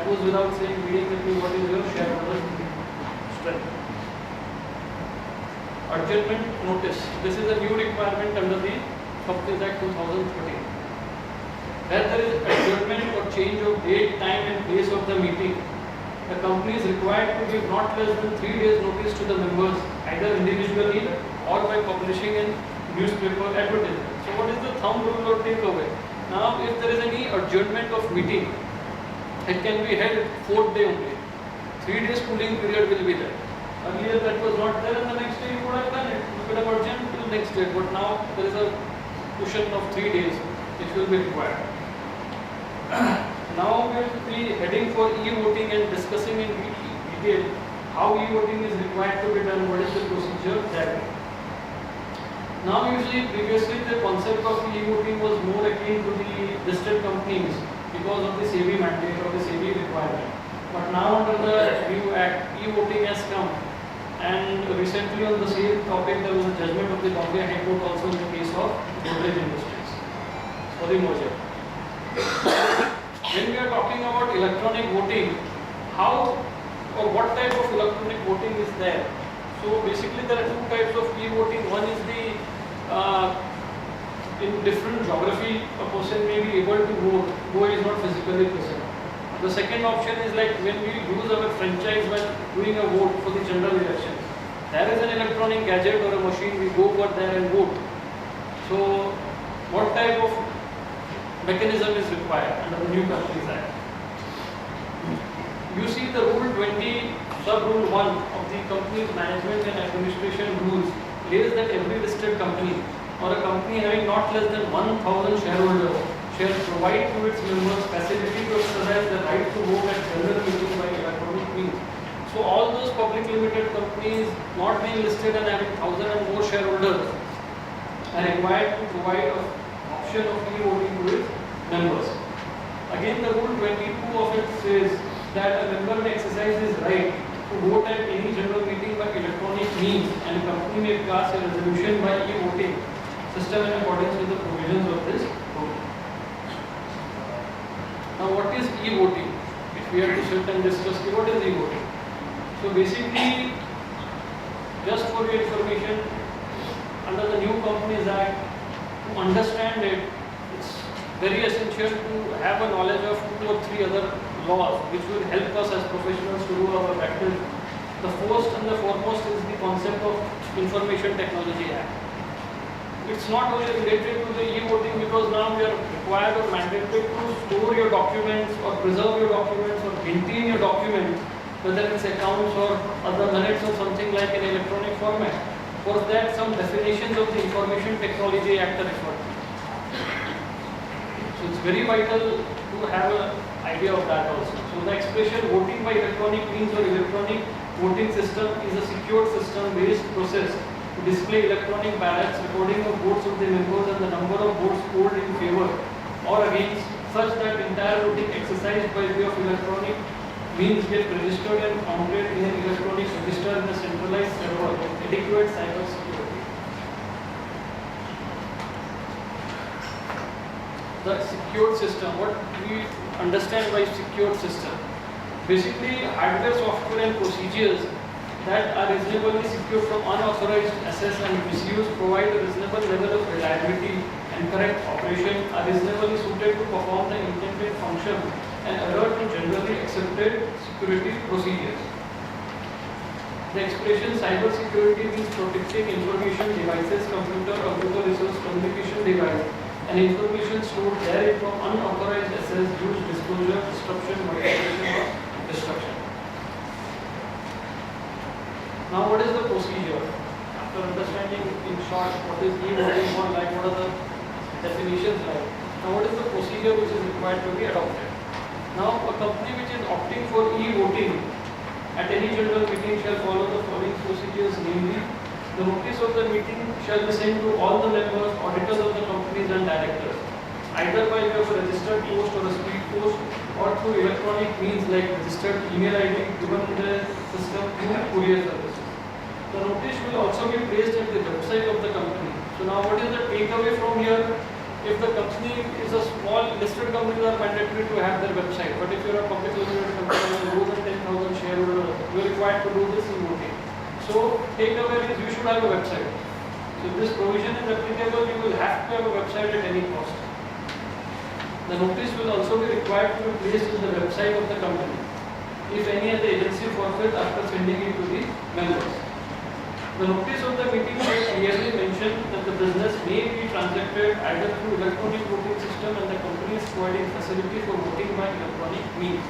goes without saying, leading with me, what is your shareholders' strength? Adjournment notice. This is a new requirement under the Companies Act 2013. Where there is adjournment or change of date, time and place of the meeting, the company is required to give not less than 3 days notice to the members, either individually or by publishing in newspaper advertisement. So what is the thumb rule or takeaway? Now if there is any adjournment of meeting, it can be held 4th day only. 3 days cooling period will be there. Earlier that was not there, and the next day you could have done it. You could have adjourned till next day, but now there is a cushion of 3 days which will be required. Now we will be heading for e-voting and discussing in detail how e-voting is required to be done, what is the procedure that. Now usually previously the concept of e-voting was more akin to the listed companies because of the SEBI mandate or the SEBI requirement. But now under the new act, e-voting has come, and recently on the same topic there was a judgment of the Bombay High Court also in the case of Godrej Industries for the merger. When we are talking about electronic voting, how or what type of electronic voting is there? So basically there are 2 types of e-voting. One is the in different geography a person may be able to vote, though he is not physically present. The second option is like when we use our franchise when doing a vote for the general election. There is an electronic gadget or a machine, we go over there and vote. So what type of mechanism is required under the new Companies Act? You see the Rule 20, Sub-Rule 1 of the Company's Management and Administration Rules lays that every listed company or a company having not less than 1,000 shareholders shall provide to its members facility to exercise the right to vote at general meetings by electronic means. So all those public limited companies not being listed and having 1,000 and more shareholders are required to provide an option of e-voting to its members. Again, the Rule 22 of it says that a member may exercise his right to vote at any general meeting by electronic means, and a company may pass a resolution by e-voting system in accordance with the provisions of this rule. Now, what is e-voting? If we have to sit and discuss, what is e-voting? So basically, just for your information, under the new Companies Act, to understand it, it's very essential to have a knowledge of 2 or 3 other laws which will help us as professionals to do our practice. The first and the foremost is the concept of Information Technology Act. It's not only related to the e-voting because now we are required or mandated to store your documents or preserve your documents or maintain your documents, whether it's accounts or other minutes or something like an electronic format. For that, some definitions of the Information Technology Act are referred to. So it's very vital to have an idea of that also. So the expression voting by electronic means or electronic voting system is a secured system-based process to display electronic ballots, recording of votes of the members and the number of votes polled in favor or against, such that entire voting exercise by way of electronic means get registered and counted in an electronic register in a centralized server with adequate cyber security. The secured system, what we understand by secured system? Basically, hardware, software and procedures that are reasonably secure from unauthorized access and misuse, provide a reasonable level of reliability and correct operation, are reasonably suited to perform the intended function and adhere to generally accepted security procedures. The expression cyber security means protecting information devices, computer resource, communication device, and information stored therein from unauthorized access, use, disclosure, disruption, manipulation, or destruction. Now, what is the procedure? After understanding in short what is e-voting or like what are the definitions like. Now, what is the procedure which is required to be adopted? Now, a company which is opting for e-voting at any general meeting shall follow the following procedures, namely, the notice of the meeting shall be sent to all the members, auditors of the companies and directors, either by way of a registered post or a speed post, or through electronic means like registered email ID given in the system through courier services. The notice will also be placed at the website of the company. So now what is the takeaway from here? if the company is a small listed company, are mandatory to have their website. But if you are a public limited company with more than 10,000 shareholders, you are required to do this e-voting. So takeaway is you should have a website. So if this provision is applicable, you will have to have a website at any cost. The notice will also be required to be placed in the website of the company if any other agency forfeit after sending it to the members. The notice of the meeting shall clearly mention that the business may be transacted either through electronic voting system and the company is providing facility for voting by electronic means.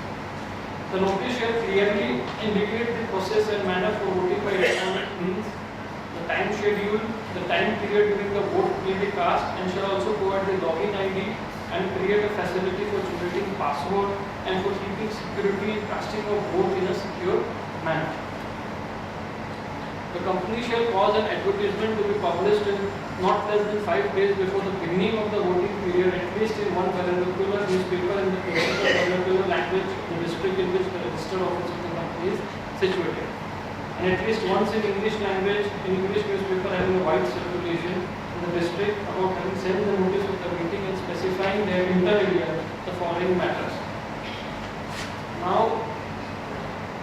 The notice shall clearly indicate the process and manner for voting by electronic means, the time schedule, the time period during the vote may be cast, and shall also provide the login ID and create a facility for generating password and for keeping security and casting of vote in a secure manner. The company shall cause an advertisement to be published in not less than 5 days before the beginning of the voting period, at least in one vernacular newspaper in the vernacular language in the district in which the registered office of the company is situated, and at least once in English language in English newspaper having a wide circulation in the district about having sent the notice of the meeting and specifying their inter alia the following matters. Now,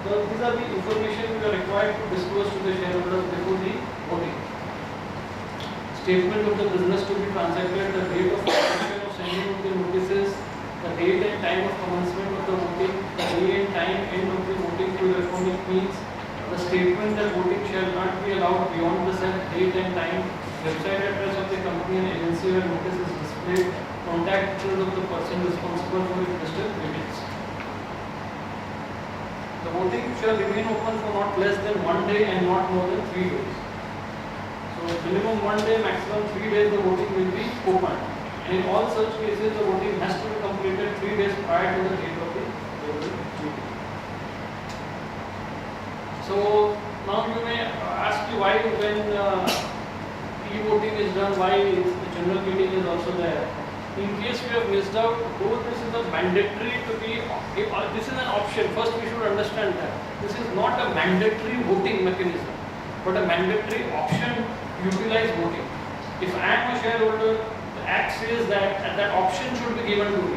these are the information we are required to disclose to the shareholders before the voting. Statement of the business to be transacted, the date of publication of sending of the notices, the date and time of commencement of the voting, the day and time end of the voting through electronic means, the statement that voting shall not be allowed beyond the set date and time, website address of the company and agency where notice is displayed, contact details of the person responsible for registered meetings. The voting shall remain open for not less than 1 day and not more than 3 days. So minimum 1 day, maximum 3 days the voting will be open. And in all such cases the voting has to be completed 3 days prior to the date of the meeting. So now you may ask me why when e-voting is done, why the general meeting is also there. In case we have missed out, though this is a mandatory to be, this is an option. First we should understand that. This is not a mandatory voting mechanism, but a mandatory option to utilize voting. If I am a shareholder, the Act says that that option should be given to me.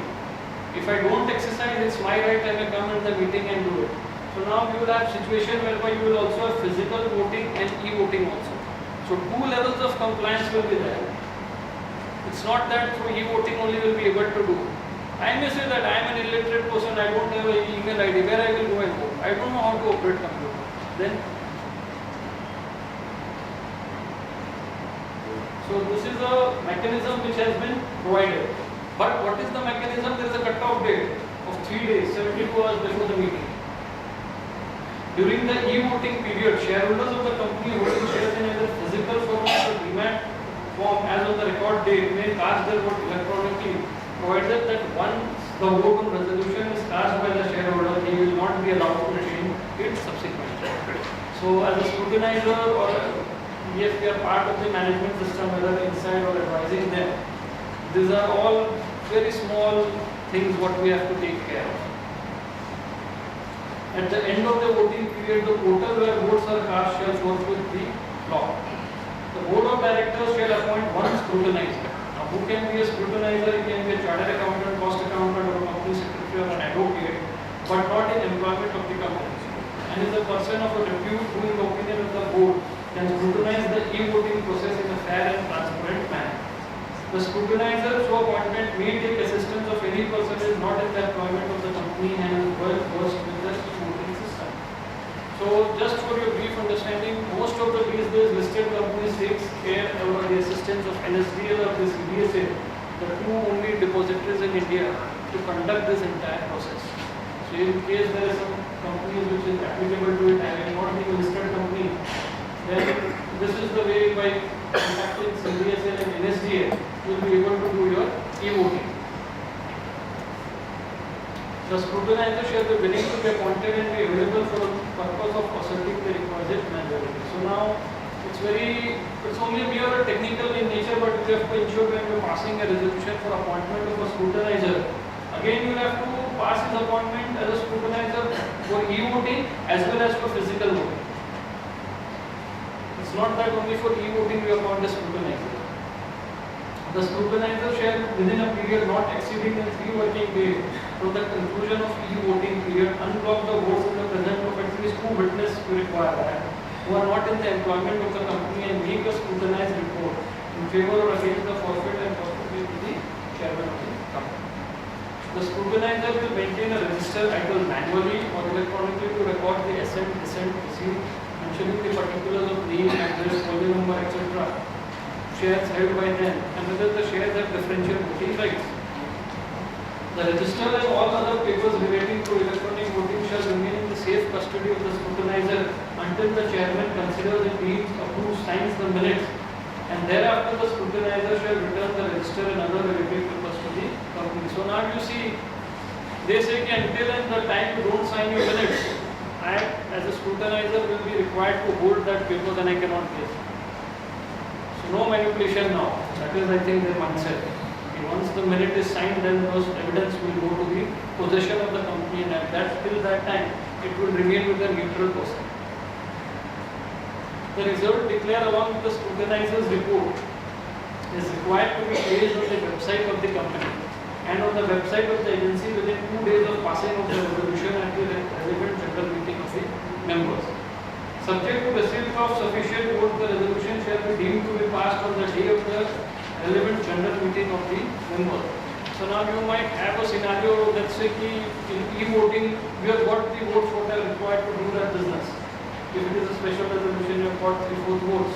If I don't exercise, it's my right, I may come in the meeting and do it. So now you will have situation whereby you will also have physical voting and e-voting also. So 2 levels of compliance will be there. It's not that through e-voting only will be able to do. I may say that I am an illiterate person, I don't have an email ID, where I will go and vote. I don't know how to operate computer. Then, so this is a mechanism which has been provided. But what is the mechanism? There is a cut-off date of 3 days, 72 hours before the meeting. During the e-voting period, shareholders of the company holding shares in either physical form or demat form as on the record date may cast their vote electronically, provided that once the vote on resolution is cast by the shareholder, he will not be allowed to change it subsequently. So as a scrutinizer or if we are part of the management system, whether inside or advising them, these are all very small things what we have to take care of. At the end of the voting period, the portal where votes are cast shall forthwith be locked. The board of directors shall appoint one scrutinizer. Now, who can be a scrutinizer? He can be a chartered accountant, cost accountant, or a company secretary, or an advocate, but not in employment of the company. And is a person of a repute who, in the opinion of the board, can scrutinize the e-voting process in a fair and transparent manner. The scrutinizer, through appointment, may take assistance of any person who is not in the employment of the company and is well versed with the e-voting system. So, just for your brief understanding, most of the these days listed companies takes care over the assistance of NSDL or the CDSA, the 2 only depositories in India, to conduct this entire process. So, in case there is some companies which is applicable to it, having not been a listed company, then this is the way by contacting CDSL and NSDL, you will be able to do your e-voting. The scrutinizer shall be willing to be appointed and be available for the purpose of asserting the requisite majority. So now it's only mere technical in nature, but you have to ensure when you are passing a resolution for appointment of a scrutinizer. Again, you have to pass his appointment as a scrutinizer for e-voting as well as for physical voting. It's not that only for e-voting we appoint a scrutinizer. The scrutinizer shall, within a period not exceeding 3 working days from the conclusion of e-voting period, unblock the votes in the presence of at least 2 witnesses to require that, who are not in the employment of the company, and make a scrutinized report in favor or against the forfeit and possibly to the chairman of the company. The scrutinizer will maintain a register either manually or electronically to record the assent, dissent received, mentioning the particulars of name, address, folio number, etc. shares held by them, and whether the shares have differential voting rights. The register and all other papers relating to electronic voting shall remain in the safe custody of the scrutinizer until the chairman considers it deems, approves, signs the minutes, and thereafter the scrutinizer shall return the register and other related papers to the company. So now you see, they say that until and the time you don't sign your minutes, I as a scrutinizer will be required to hold that paper, then I cannot give. No manipulation now. That is, I think, their mindset. Once the minute is signed, then those evidence will go to the possession of the company, and at that till that time, it will remain with the neutral person. The result declared along with the scrutinizer's report is required to be placed on the website of the company and on the website of the agency within 2 days of passing of the resolution at the relevant general meeting of the members. Subject to receipt of sufficient vote, the resolution shall be deemed to be passed on the day of the relevant general meeting of the members. So now you might have a scenario, let's say in e-voting, you have got the votes what are required to do that business. If it is a special resolution, you have got 3/4 votes.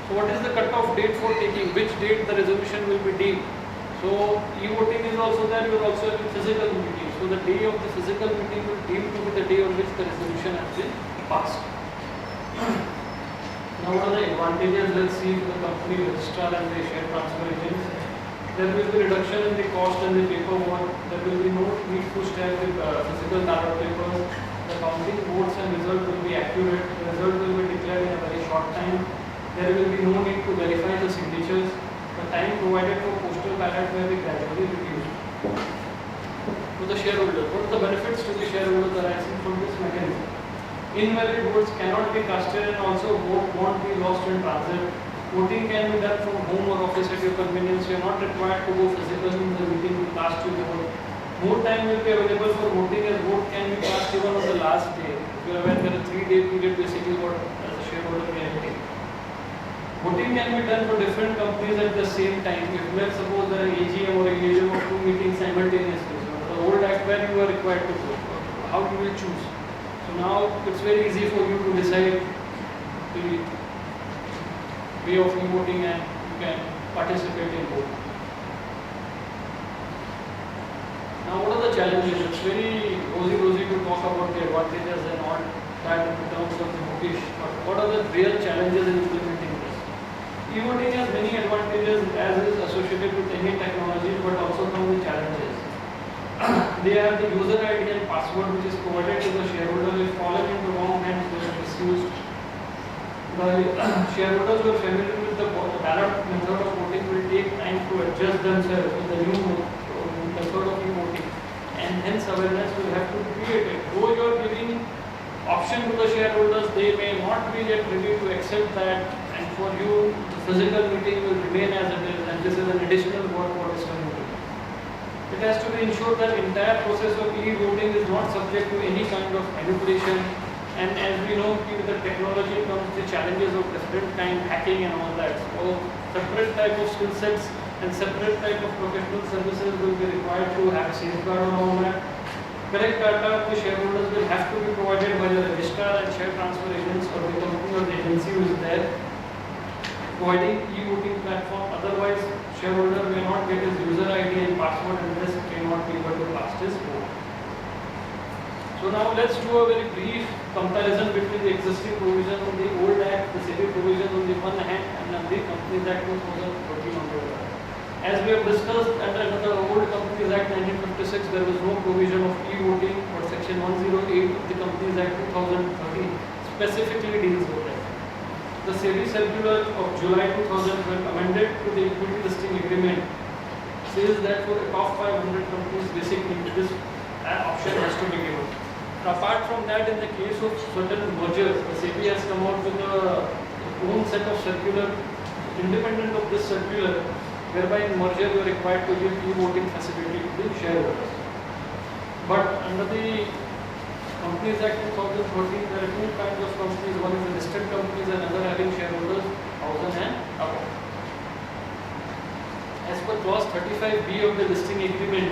So what is the cut-off date for taking? Which date the resolution will be deemed? So e-voting is also there, you are also having physical meeting. So the day of the physical meeting will deemed to be the day on which the resolution has been passed. Now what are the advantages? Let's see for the company registrar and the share transfer agents. There will be reduction in the cost and the paperwork. There will be no need to stamp the physical ballot papers. The counting votes and result will be accurate. The result will be declared in a very short time. There will be no need to verify the signatures. The time provided for postal ballot may be gradually reduced. To the shareholder, what are the benefits to the shareholder arising from this mechanism? Invalid votes cannot be casted and also vote won't be lost in transit. Voting can be done from home or office at your convenience. You are not required to go physically in the meeting to cast your vote. More time will be available for voting as vote can be cast even on the last day. If you are aware, there is a 3-day period basically what as a shareholder we are getting. Voting can be done for different companies at the same time. If let's suppose there are AGM or AGM of 2 meetings simultaneously, so the old act where you are required to vote, how you will choose. So now it's very easy for you to decide the way of e-voting and you can participate in vote. Now what are the challenges? It's very rosy to talk about the advantages and all that in terms of the voting, but what are the real challenges in implementing this? E-voting has many advantages as is associated with any technology, but also some of the challenges. They have the user ID and password which is provided to the shareholder. If fallen into wrong hands, they are misused. The shareholders who are familiar with the ballot method of voting will take time to adjust themselves to the new method of e-voting, and hence awareness will have to be created. Though you are giving option to the shareholders, they may not be yet ready to accept that, and for you, the physical meeting will remain as it is, and this is an additional work what is coming to. It has to be ensured that entire process of e-voting is not subject to any kind of manipulation. And as we know, with the technology comes the challenges of different kind hacking and all that. So separate type of skill sets and separate type of professional services will be required to have safeguard on all that. Correct data of the shareholders will have to be provided by the registrar and share transfer agents or the company or the agency who is there providing e-voting platform. Otherwise, shareholder may not get his user ID and password and thus cannot be able to cast his vote. So now let's do a very brief comparison between the existing provision of the old Act, the SEBI provision on the one hand, and the Companies Act 2013 on the other. As we have discussed under the old Companies Act 1956, there was no provision of e-voting, but Section 108 of the Companies Act 2013 specifically deals with that. The SEBI circular of July 2012 amended to the equity listing agreement says that for the top 500 companies, basically this option has to be given. Apart from that, in the case of certain mergers, the SEBI has come out with a own set of circular. Independent of this circular, whereby in merger you are required to give e-voting facility to the shareholders. But under the Companies Act 2013, there are two kinds of companies. One is the listed companies and another having shareholders 1,000 and above. As per clause 35B of the listing agreement,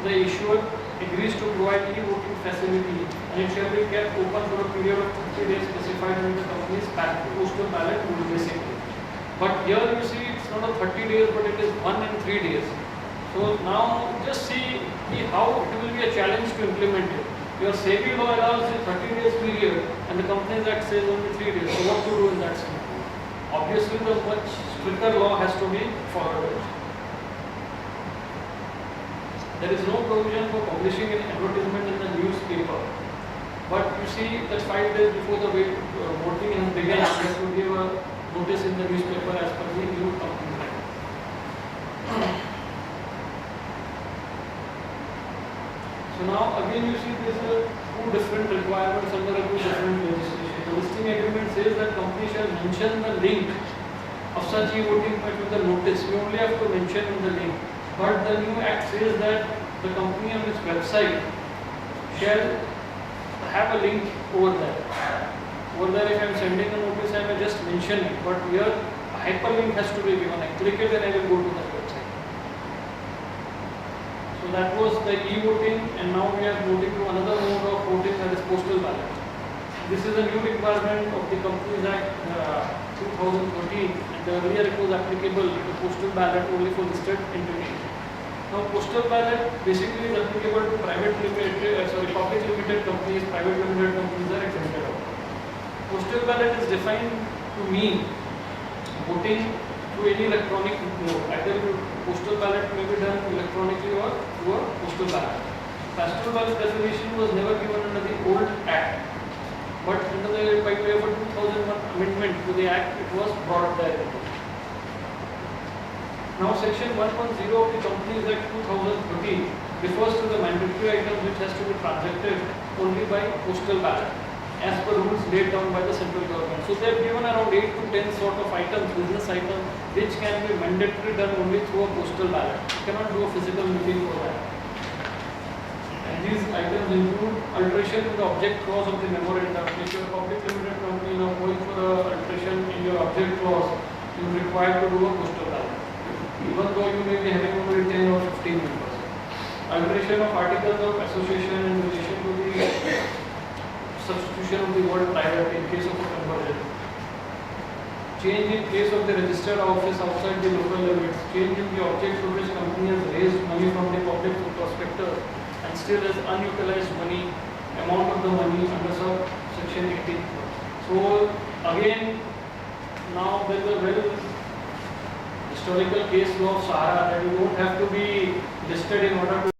the issuer agrees to provide e-voting facility and it shall be kept open for a period of 30 days specified in the company's postal ballot rule basically. But here you see it's not a 30 days but it is 1 and 3 days. So now just see how it will be a challenge to implement it. Your SEBI law allows a 30 days period and the Companies Act says only 3 days. So what to do in that scenario? Obviously the much stricter law has to be followed. There is no provision for publishing an advertisement in the newspaper. But you see that 5 days before the voting has begun, you have to give a notice in the newspaper as per the new Companies Act. So now again you see there is two different requirements under two different legislation. The listing agreement says that company shall mention the link of such e-voting with the notice. You only have to mention in the link. But the new act says that the company on its website shall have a link over there. Over there if I am sending a notice I may just mention it. But here a hyperlink has to be given. I click it and I will go to that website. So that was the e-voting and now we are moving to another mode of voting, that is postal ballot. This is a new requirement of the Companies Act 2013 and earlier it was applicable to postal ballot only for listed entities. Now postal ballot basically is applicable to public limited companies, private limited companies are exempted out. Postal ballot is defined to mean voting through any electronic mode. Either postal ballot may be done electronically or through a postal ballot. Postal ballot definition was never given under the old Act, but under the by way of a 2001 amendment to the Act, it was brought there. Now, Section 110 of the Companies Act 2013 refers to the mandatory items which has to be transacted only by postal ballot, as per rules laid down by the central government. So they have given around 8 to 10 sort of items, business items, which can be mandatory done only through a postal ballot. You cannot do a physical meeting for that. And these items include alteration in the object clause of the memorandum. If you are a public limited company now going for the alteration in your object clause, you are required to do a postal ballot. Even though you may be having only 10 or 15 members. Alteration of articles of association in relation to the substitution of the word private in case of a conversion. Change in case of the registered office outside the local limits. Change in the object for which company has raised money from the public prospector and still has unutilized money, amount of the money under section 18. So again, now there is a well historical case law of Sahara that you don't have to be listed in order to